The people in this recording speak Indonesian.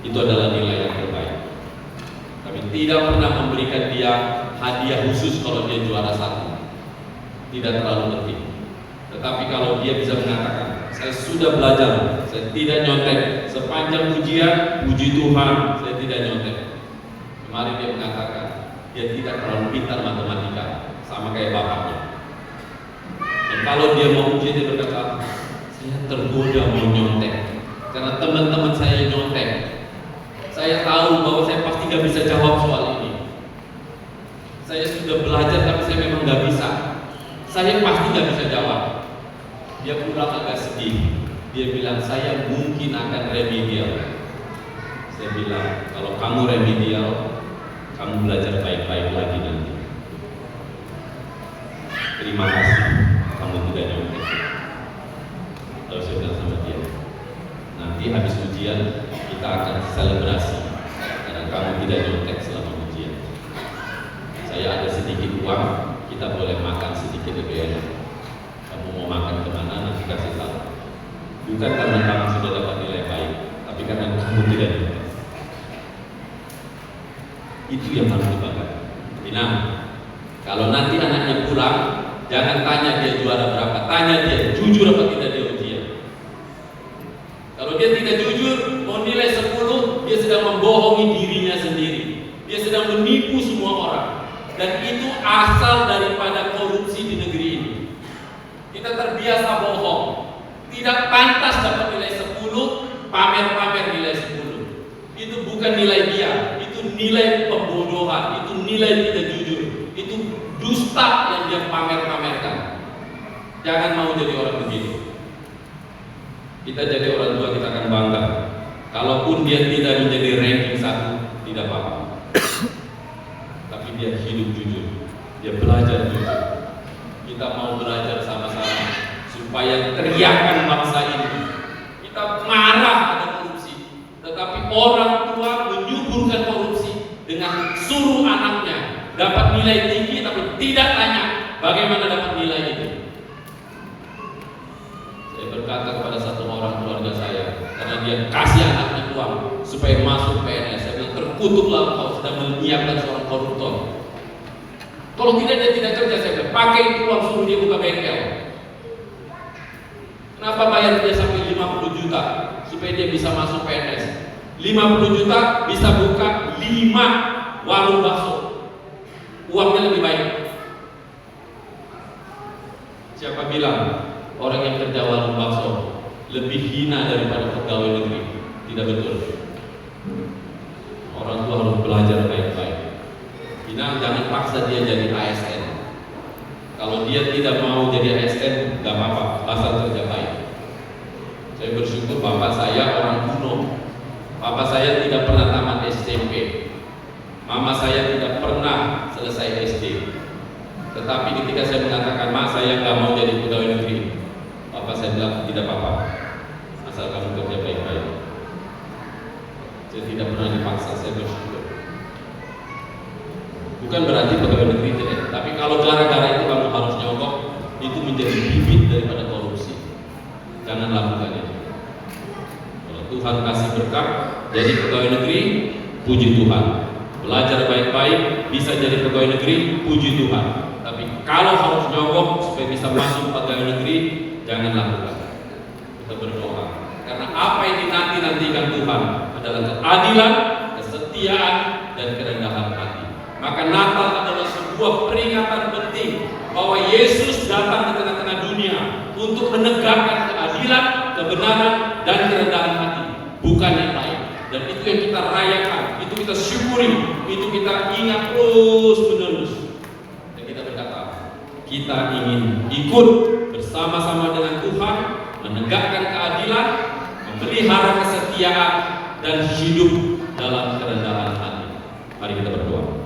itu adalah nilai yang terbaik. Kami tidak pernah memberikan dia hadiah khusus kalau dia juara 1. Tidak terlalu penting. Tetapi kalau dia bisa mengatakan, saya sudah belajar, saya tidak nyontek, sepanjang ujian, puji Tuhan, saya tidak nyontek. Kemarin dia mengatakan, dia tidak terlalu pintar matematika, sama kayak bapaknya. Dan kalau dia mau ujian, dia berkata, saya tergoda mau nyontek, karena teman-teman saya nyontek. Saya tahu bahwa saya pasti gak bisa jawab soal ini. Saya sudah belajar, tapi saya memang gak bisa. Saya pasti gak bisa jawab. Dia pulang agak sedih. Dia bilang, saya mungkin akan remedial. Saya bilang, kalau kamu remedial, kamu belajar baik-baik lagi nanti. Terima kasih, kamu tidak nyontek. Lalu saya bilang sama dia, nanti habis ujian kita akan selebrasi karena kamu tidak nyontek selama ujian. Saya ada sedikit uang, kita boleh makan sedikit lebih enak. Kamu mau makan kemana nanti kasih tahu. Bukan karena kamu sudah dapat nilai baik, tapi karena kamu tidak nyontek. Itu yang harus dibanggakan. Nah, kalau nanti anaknya pulang, jangan tanya dia juara berapa, tanya dia jujur apa tidak dia ujian. Kalau dia tidak jujur, mau nilai 10, dia sedang membohongi dirinya sendiri. Dia sedang menipu semua orang. Dan itu asal daripada korupsi di negeri ini. Kita terbiasa bohong. Tidak pantas dapat nilai 10, pamer-pamer nilai 10. Itu bukan nilai dia, itu nilai pembodohan, itu nilai tidak jujur, itu dusta yang dia pamer-pamerkan. Jangan mau jadi orang begitu. Kita jadi orang tua, kita akan bangga. Kalaupun dia tidak menjadi ranking 1, tidak apa-apa. Tapi dia hidup jujur, dia belajar jujur. Kita mau belajar sama-sama supaya teriakan bangsa ini. Kita marah ada korupsi, tetapi orang tua menyuburkan korupsi dengan suruh anaknya dapat nilai tinggi, tapi tidak tanya bagaimana dapat nilai itu. Saya berkata kepada satu orang keluarga saya, karena dia kasih anaknya uang supaya masuk PNS, saya bilang, terkutuklah engkau sedang menyiapkan seorang koruptor. Kalau tidak, dia tidak kerja. Saya bilang, pakai itu uang, suruh dia buka bengkel. Kenapa bayar dia sampai 50 juta supaya dia bisa masuk PNS? 50 juta bisa buka 5 warung bakso. Uangnya lebih baik. Siapa bilang orang yang kerja warung bakso lebih hina daripada pegawai negeri? Tidak betul. Orang tua harus belajar baik-baik. Jangan paksa dia jadi ASN. Kalau dia tidak mau jadi ASN, gak apa-apa, asal kerja baik. Saya bersyukur bapak saya orang kuno. Bapak saya tidak pernah tamat SMP. Mama saya tidak pernah selesai SD. Tetapi ketika saya mengatakan, mak saya gak mau jadi pegawai negeri, bapak saya bilang, tidak apa-apa, asal kamu kerja baik-baik. Saya tidak pernah dipaksa, saya bersyukur. Bukan berarti pegawai negeri tidak, tapi kalau gara-gara itu kamu harus nyogok, itu menjadi bibit daripada korupsi. Jangan lakukan itu. Kalau Tuhan kasih berkat jadi pegawai negeri, puji Tuhan. Belajar baik-baik, bisa jadi pegawai negeri, puji Tuhan. Tapi kalau harus nyogok supaya bisa masuk pegawai negeri, jangan lakukan. Kita berdoa, karena apa yang dinanti-nantikan Tuhan adalah keadilan, kesetiaan, dan kerendahan hati. Maka Natal adalah sebuah peringatan penting bahwa Yesus datang ke tengah-tengah dunia untuk menegakkan keadilan, kebenaran, dan kerendahan hati, bukan yang lain. Dan itu yang kita rayakan, itu kita syukuri, itu kita ingat terus-menerus. Dan kita berkata, kita ingin ikut bersama-sama dengan Tuhan menegakkan keadilan, memelihara kesetiaan, dan hidup dalam kerendahan hati. Mari kita berdoa.